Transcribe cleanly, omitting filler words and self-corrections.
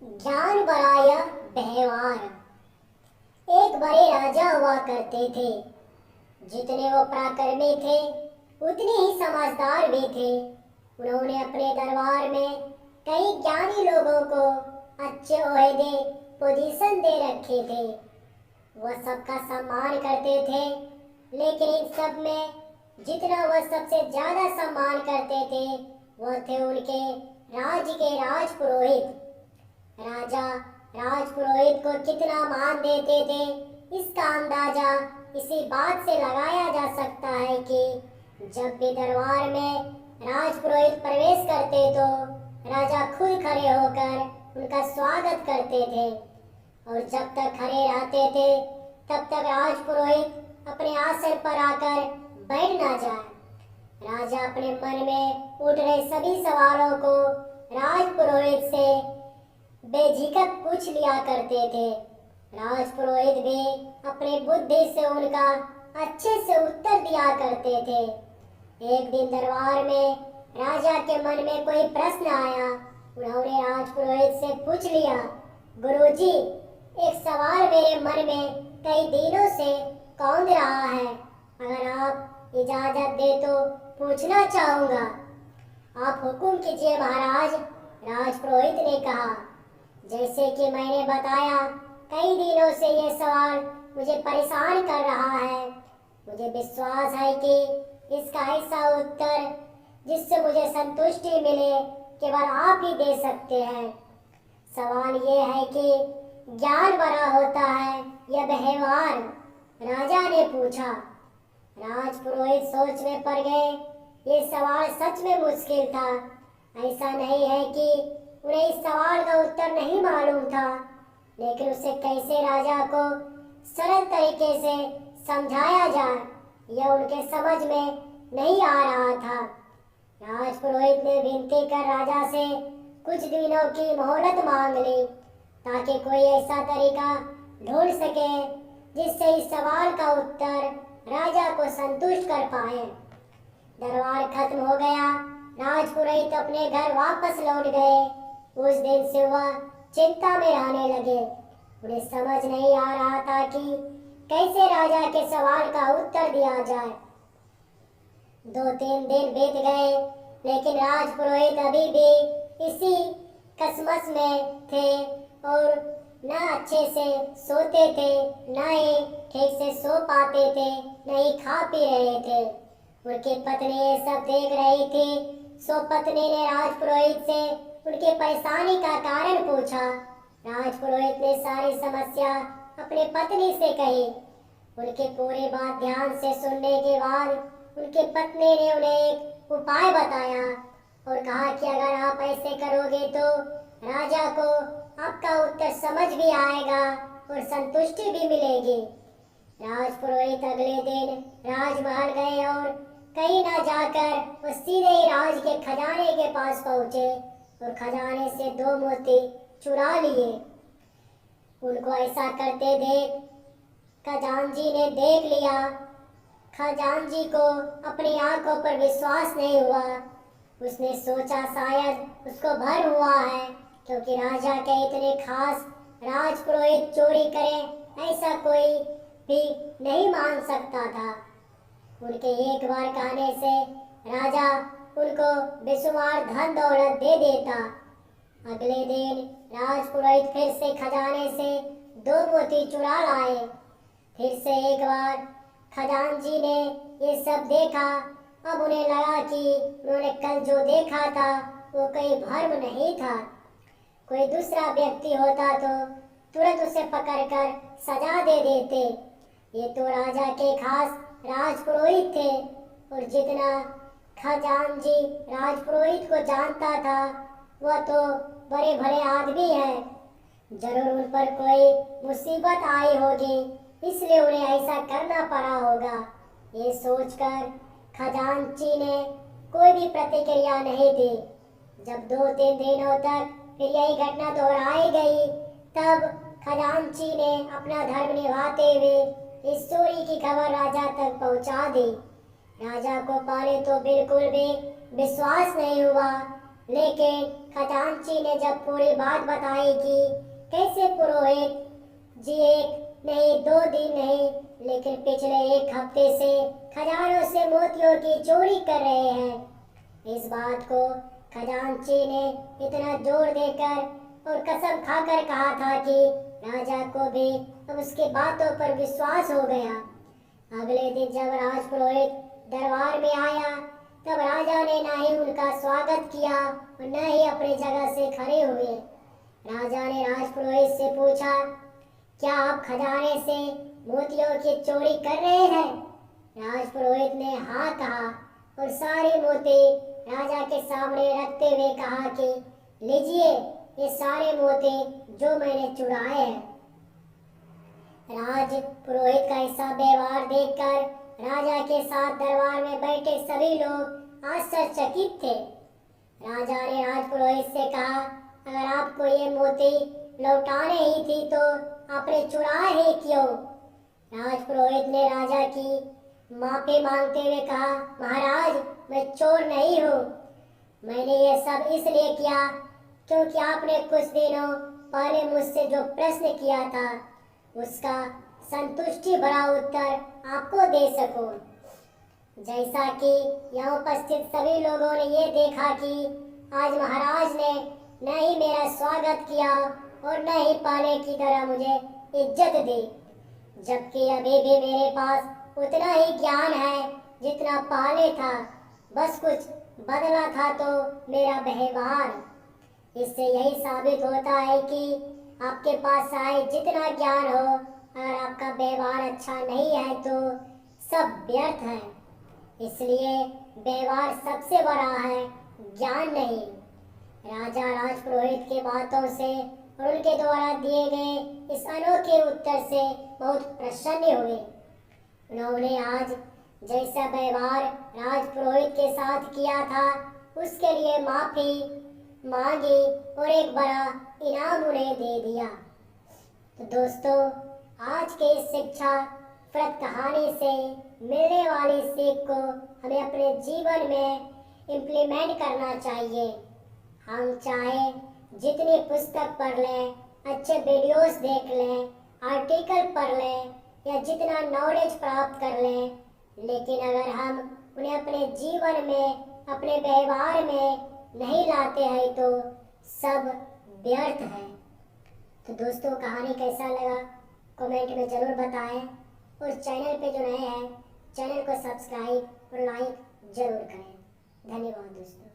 ज्ञान बराया व्यवहार। एक बड़े राजा हुआ करते थे। जितने वो पराक्रमी थे उतने ही समझदार भी थे। उन्होंने अपने दरबार में कई ज्ञानी लोगों को अच्छे ओहदे पोजीशन दे रखे थे। वह सबका सम्मान करते थे, लेकिन इन सब में जितना वह सबसे ज्यादा सम्मान करते थे वह थे उनके राज्य के राजपुरोहित। राजा राजपुरोहित को कितना मान देते थे, इसका अंदाजा इसी बात से लगाया जा सकता है कि जब भी दरबार में राजपुरोहित प्रवेश करते तो राजा खुद खड़े होकर उनका स्वागत करते थे, और जब तक खड़े रहते थे तब तक राजपुरोहित अपने आसन पर आकर बैठ ना जाए। राजा अपने मन में उठ रहे सभी सवालों को राजपुरोहित से बेझिझक पूछ लिया करते थे। राजपुरोहित भी अपनी बुद्धि से उनका अच्छे से उत्तर दिया करते थे। एक दिन दरबार में राजा के मन में कोई प्रश्न आया। उन्होंने राजपुरोहित से पूछ लिया, गुरुजी, एक सवाल मेरे मन में कई दिनों से कौंध रहा है, अगर आप इजाजत दे तो पूछना चाहूंगा। आप हुक्म कीजिए महाराज, राजपुरोहित ने कहा। जैसे कि मैंने बताया, कई दिनों से ये सवाल मुझे परेशान कर रहा है। मुझे विश्वास है कि इसका ऐसा उत्तर जिससे मुझे संतुष्टि मिले केवल आप ही दे सकते हैं। सवाल ये है कि ज्ञान बड़ा होता है या व्यवहार? राजा ने पूछा। राजपुरोहित सोच में पड़ गए। ये सवाल सच में मुश्किल था। ऐसा नहीं है कि उन्हें इस सवाल का उत्तर नहीं मालूम था, लेकिन उसे कैसे राजा को सरल तरीके से समझाया जाए यह उनके समझ में नहीं आ रहा था। राजपुरोहित ने विनती कर राजा से कुछ दिनों की मोहलत मांग ली, ताकि कोई ऐसा तरीका ढूंढ सके जिससे इस सवाल का उत्तर राजा को संतुष्ट कर पाए। दरबार खत्म हो गया। राजपुरोहित अपने घर वापस लौट गए। उस दिन से वह चिंता में रहने लगे। उन्हें समझ नहीं आ रहा था कि कैसे राजा के सवाल का उत्तर दिया जाए। 2-3 दिन बीत गए, लेकिन राजपुरोहित अभी भी इसी कसमस में थे और न अच्छे से सोते थे, न ही ठीक से सो पाते थे, न ही खा पी रहे थे। उनकी पत्नी ये सब देख रही थी। सो पत्नी ने राजपुरोहित से उनकी परेशानी का कारण पूछा। राजपुरोहित ने सारी समस्या अपनी पत्नी से कही। उनकी पूरी बात ध्यान से सुनने के बाद उनकी पत्नी ने उन्हें एक उपाय बताया और कहा कि अगर आप ऐसे करोगे तो राजा को आपका उत्तर समझ भी आएगा और संतुष्टि भी मिलेगी। राजपुरोहित अगले दिन राजमहल गए और कहीं ना जाकर वो सीधे ही राज के खजाने के पास पहुंचे और खजाने से 2 मोती चुरा लिए। उनको ऐसा करते देख खजांची ने देख लिया। खजांची को अपनी आंखों पर विश्वास नहीं हुआ। उसने सोचा शायद उसको भ्रम हुआ है, क्योंकि राजा के इतने खास राजपुरोहित चोरी करे ऐसा कोई भी नहीं मान सकता था। उनके एक बार कहने से राजा उनको बेशुमार धन दौलत दे देता। अगले दिन राजपुरोहित फिर से खजाने से 2 मोती चुरा लाए। फिर से एक बार खजांची ने ये सब देखा। अब उन्हें लगा कि उन्होंने कल जो देखा था वो कोई भ्रम नहीं था। कोई दूसरा व्यक्ति होता तो तुरंत उसे पकड़कर सजा दे देते। ये तो राजा के खास राजपुरोहित थे, और जितना खजांची राजपुरोहित को जानता था वह तो बड़े भले आदमी हैं। जरूर उन पर कोई मुसीबत आई होगी, इसलिए उन्हें ऐसा करना पड़ा होगा। ये सोचकर खजांची ने कोई भी प्रतिक्रिया नहीं दी। जब 2-3 दिनों तक फिर यही घटना दोहराई गई, तब खजांची ने अपना धर्म निभाते हुए इस चोरी की खबर राजा तक पहुंचा दी। राजा को पहले तो बिल्कुल भी विश्वास नहीं हुआ, लेकिन खजांची ने जब पूरी बात बताई कि कैसे पुरोहित जी एक नहीं 2 दिन नहीं लेकिन पिछले 1 हफ्ते से खजानों से मोतियों की चोरी कर रहे हैं, इस बात को खजांची ने इतना जोर देकर और कसम खाकर कहा था कि राजा को भी अब उसकी बातों पर विश्वास हो गया। अगले दिन जब राजपुरोहित दरबार में आया तब राजा ने ना ही उनका स्वागत किया और न ही अपनी जगह से खड़े हुए। राजा ने राजपुरोहित से पूछा, क्या आप खजाने से मोतियों की चोरी कर रहे हैं? राजपुरोहित ने हाँ कहा और सारे मोती राजा के सामने रखते हुए कहा कि लीजिए ये सारे मोती जो मैंने चुराए हैं। राज पुरोहित का ऐसा व्यवहार देखकर राजा के साथ दरबार में बैठे सभी लोग आश्चर्यचकित थे। राजा ने राजपुरोहित से कहा, अगर आपको ये मोती लौटाने ही थी तो आपने चुराए ही क्यों? राजपुरोहित ने राजा की माफी मांगते हुए कहा, महाराज मैं चोर नहीं हूँ, मैंने ये सब इसलिए किया क्योंकि आपने कुछ दिनों पहले मुझसे जो प्रश्न किया था उसका संतुष्टि भरा उत्तर आपको दे सकूं। जैसा कि यहाँ उपस्थित सभी लोगों ने ये देखा कि आज महाराज ने न ही मेरा स्वागत किया और न ही पहले की तरह मुझे इज्जत दी, जबकि अभी भी मेरे पास उतना ही ज्ञान है जितना पहले था, बस कुछ बदला था तो मेरा व्यवहार। इससे यही साबित होता है कि आपके पास चाहे जितना ज्ञान हो, अगर आपका व्यवहार अच्छा नहीं है तो सब व्यर्थ है। इसलिए व्यवहार सबसे बड़ा है, ज्ञान नहीं। राजा राजपुरोहित की बातों से और उनके द्वारा दिए गए इस अनोखे उत्तर से बहुत प्रसन्न हुए। उन्होंने आज जैसा व्यवहार राजपुरोहित के साथ किया था उसके लिए माफी मांगी और एक बड़ा इनाम उन्हें दे दिया। तो दोस्तों, आज के इस शिक्षाप्रद कहानी से मिलने वाली सीख को हमें अपने जीवन में इम्प्लीमेंट करना चाहिए। हम चाहे जितनी पुस्तक पढ़ लें, अच्छे वीडियोस देख लें, आर्टिकल पढ़ लें या जितना नॉलेज प्राप्त कर लें, लेकिन अगर हम उन्हें अपने जीवन में, अपने व्यवहार में नहीं लाते हैं तो सब व्यर्थ है। तो दोस्तों, कहानी कैसा लगा कमेंट में ज़रूर बताएं और चैनल पे जो नए हैं चैनल को सब्सक्राइब और लाइक ज़रूर करें। धन्यवाद दोस्तों।